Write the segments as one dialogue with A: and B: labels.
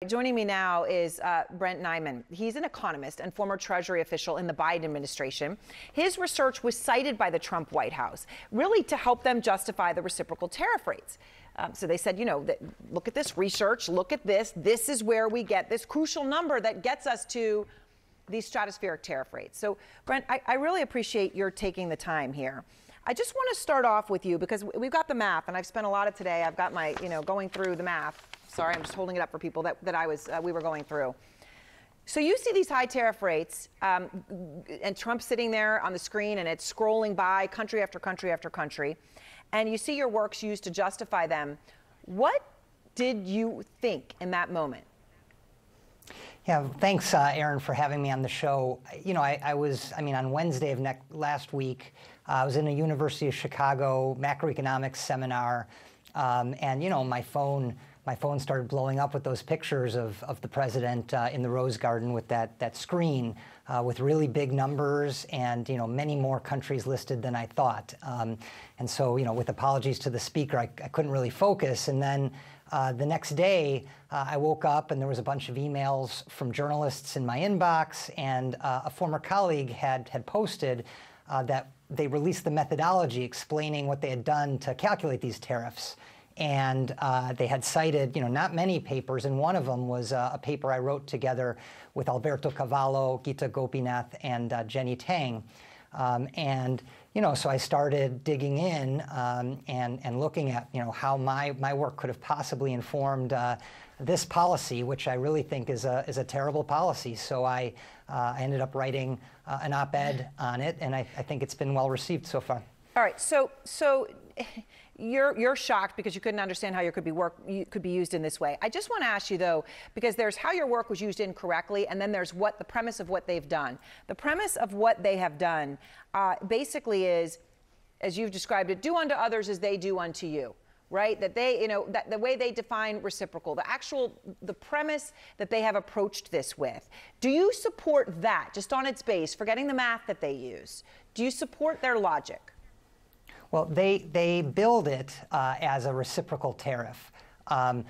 A: Joining me now is Brent Neiman. He's an economist and former Treasury official in the Biden administration. His research was cited by the Trump White House, really to help them justify the reciprocal tariff rates. So they said, you know, look at this research, look at this. This is where we get this crucial number that gets us to these stratospheric tariff rates. So, Brent, I really appreciate your taking the time here. I just want to start off with you because we've got the math, and I've spent a lot of today. I've got my, going through the math. Sorry, I'm just holding it up for people that we were going through. So you see these high tariff rates, and Trump sitting there on the screen, and it's scrolling by country after country after country, and you see your works used to justify them. What did you think in that moment?
B: Yeah, thanks, Aaron, for having me on the show. On Wednesday of last week, I was in a University of Chicago macroeconomics seminar, and my phone started blowing up with those pictures of the president in the Rose Garden with that screen with really big numbers and many more countries listed than I thought. And so with apologies to the speaker, I couldn't really focus. And then the next day, I woke up and there was a bunch of emails from journalists in my inbox, and a former colleague had posted that they released the methodology explaining what they had done to calculate these tariffs. And they had cited, not many papers, and one of them was a paper I wrote together with Alberto Cavallo, Gita Gopinath, and Jenny Tang. So I started digging in and looking at, how my work could have possibly informed this policy, which I really think is a terrible policy. So I ended up writing an op-ed on it, and I think it's been well received so far.
A: All right, so you're shocked because you couldn't understand how your could be used in this way. I just want to ask you though, because there's how your work was used incorrectly, and then there's the premise of what they've done. The premise of what they have done basically is, as you've described it, do unto others as they do unto you. Right? That they, that the way they define reciprocal, the premise that they have approached this with. Do you support that, just on its base, forgetting the math that they use? Do you support their logic?
B: Well, they build it as a reciprocal tariff.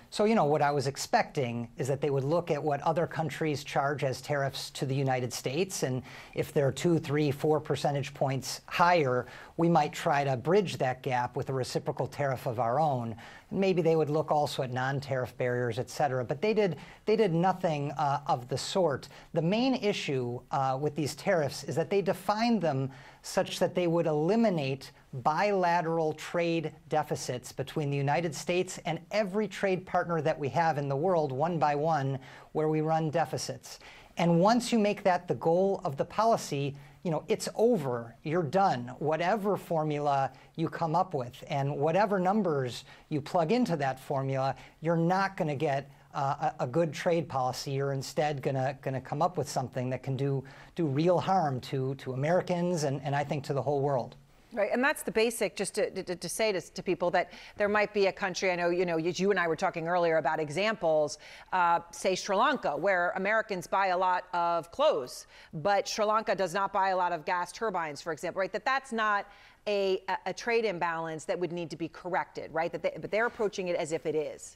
B: So what I was expecting is that they would look at what other countries charge as tariffs to the United States, and if they're 2, 3, 4 percentage points higher, we might try to bridge that gap with a reciprocal tariff of our own. Maybe they would look also at non-tariff barriers, et cetera. But they did nothing of the sort. The main issue with these tariffs is that they defined them such that they would eliminate bilateral trade deficits between the United States and every trade partner that we have in the world, one by one, where we run deficits. And once you make that the goal of the policy, it's over. You're done. Whatever formula you come up with and whatever numbers you plug into that formula, you're not going to get a good trade policy. You're instead going to come up with something that can do real harm to Americans and I think to the whole world.
A: Right, and that's the basic, just to say to people that there might be a country, I know, you and I were talking earlier about examples, say Sri Lanka, where Americans buy a lot of clothes, but Sri Lanka does not buy a lot of gas turbines, for example, right? That's not a trade imbalance that would need to be corrected, right? But they're approaching it as if it is.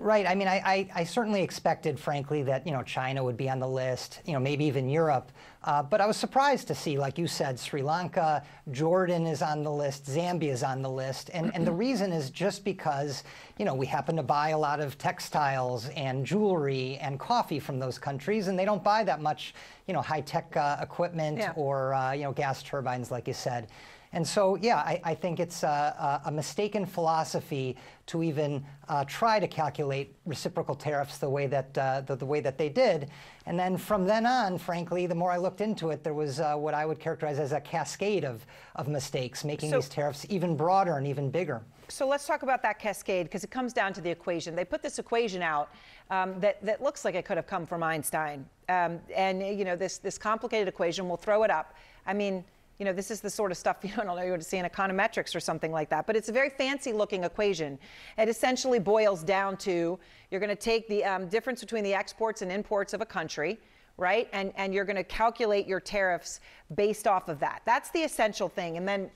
B: Right. I mean, I certainly expected, frankly, that, China would be on the list, maybe even Europe. But I was surprised to see, like you said, Sri Lanka, Jordan is on the list, Zambia is on the list. And the reason is just because, we happen to buy a lot of textiles and jewelry and coffee from those countries, and they don't buy that much, high-tech equipment or, gas turbines, like you said. And so, yeah, I think it's a mistaken philosophy to even try to calculate reciprocal tariffs the way that the way that they did. And then from then on, frankly, the more I looked into it, there was what I would characterize as a cascade of mistakes, making these tariffs even broader and even bigger.
A: So let's talk about that cascade, because it comes down to the equation. They put this equation out that looks like it could have come from Einstein. This complicated equation, we'll throw it up. I mean, this is the sort of stuff you don't know you would see in econometrics or something like that. But it's a very fancy-looking equation. It essentially boils down to you're going to take the difference between the exports and imports of a country, right? And you're going to calculate your tariffs based off of that. That's the essential thing. And then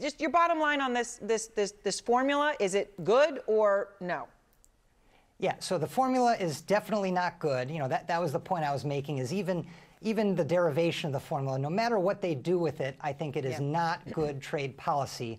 A: just your bottom line on this formula, is it good or no?
B: Yeah, so the formula is definitely not good. You know, that was the point I was making, is even the derivation of the formula, no matter what they do with it, I think it is not good trade policy.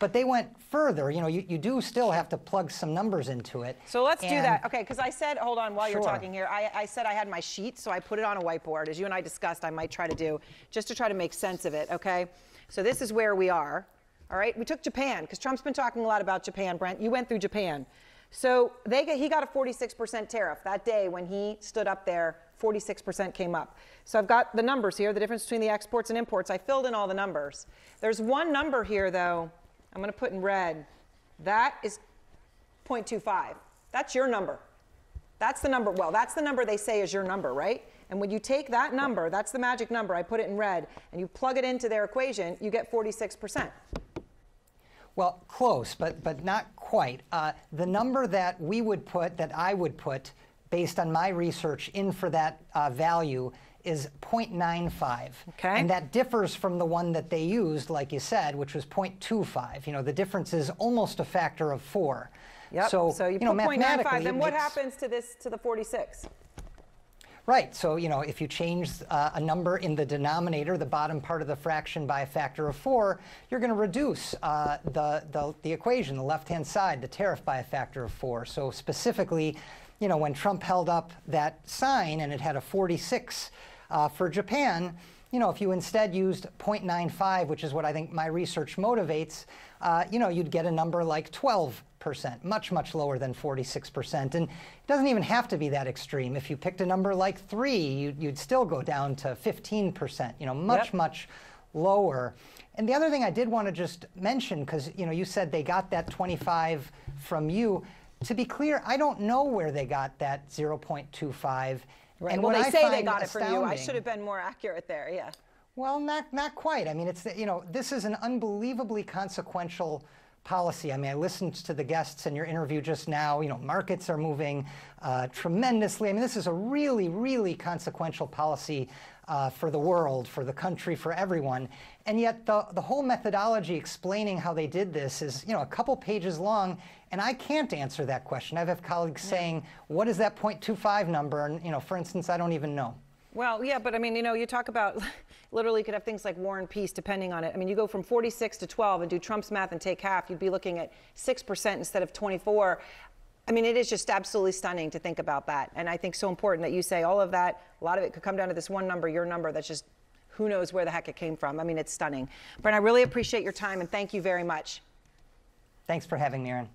B: But they went further. You know, you do still have to plug some numbers into it.
A: So let's do that. Okay, because I said, hold on, while you're
B: Sure.
A: talking here, I said I had my sheet, so I put it on a whiteboard. As you and I discussed, I might try to do, just to try to make sense of it, okay? So this is where we are, all right? We took Japan, because Trump's been talking a lot about Japan, Brent. You went through Japan. So he got a 46% tariff. That day when he stood up there, 46% came up. So I've got the numbers here, the difference between the exports and imports. I filled in all the numbers. There's one number here, though, I'm going to put in red. That is 0.25. That's your number. That's the number. Well, that's the number they say is your number, right? And when you take that number, that's the magic number, I put it in red, and you plug it into their equation, you get 46%.
B: Well, close, but not quite. The number that I would put, based on my research in for that value, is 0.95.
A: Okay.
B: And that differs from the one that they used, like you said, which was 0.25. You know, the difference is almost a factor of 4.
A: Yep.
B: So
A: you
B: know,
A: put 0.95, then what
B: it's-
A: happens to the 46?
B: Right. So, you know, if you change a number in the denominator, the bottom part of the fraction, by a factor of 4, you're going to reduce the equation, the left-hand side, the tariff, by a factor of 4. So specifically, you know, when Trump held up that sign and it had a 46 for Japan, you know, if you instead used 0.95, which is what I think my research motivates, you know, you'd get a number like 12%, much, much lower than 46%. And it doesn't even have to be that extreme. If you picked a number like 3, you'd still go down to 15%, you know, much, much lower. And the other thing I did want to just mention, because, you know, you said they got that 25 from you. To be clear, I don't know where they got that 0.25.
A: Right.
B: And
A: Well,
B: what
A: they
B: I
A: say they
B: find
A: got it from you. I
B: astounding-
A: should have been more accurate there, yeah.
B: Well, not quite. I mean, it's, you know, this is an unbelievably consequential policy. I mean, I listened to the guests in your interview just now. You know, markets are moving tremendously. I mean, this is a really, really consequential policy for the world, for the country, for everyone. And yet the whole methodology explaining how they did this is, you know, a couple pages long, and I can't answer that question. I have colleagues saying, what is that 0.25 number? And, you know, for instance, I don't even know.
A: Well, yeah, but I mean, you know, you talk about literally you could have things like war and peace depending on it. I mean, you go from 46 to 12 and do Trump's math and take half, you'd be looking at 6% instead of 24. I mean, it is just absolutely stunning to think about that. And I think so important that you say all of that, a lot of it could come down to this one number, your number, that's just who knows where the heck it came from. I mean, it's stunning. Brent, I really appreciate your time and thank you very much.
B: Thanks for having me, Erin.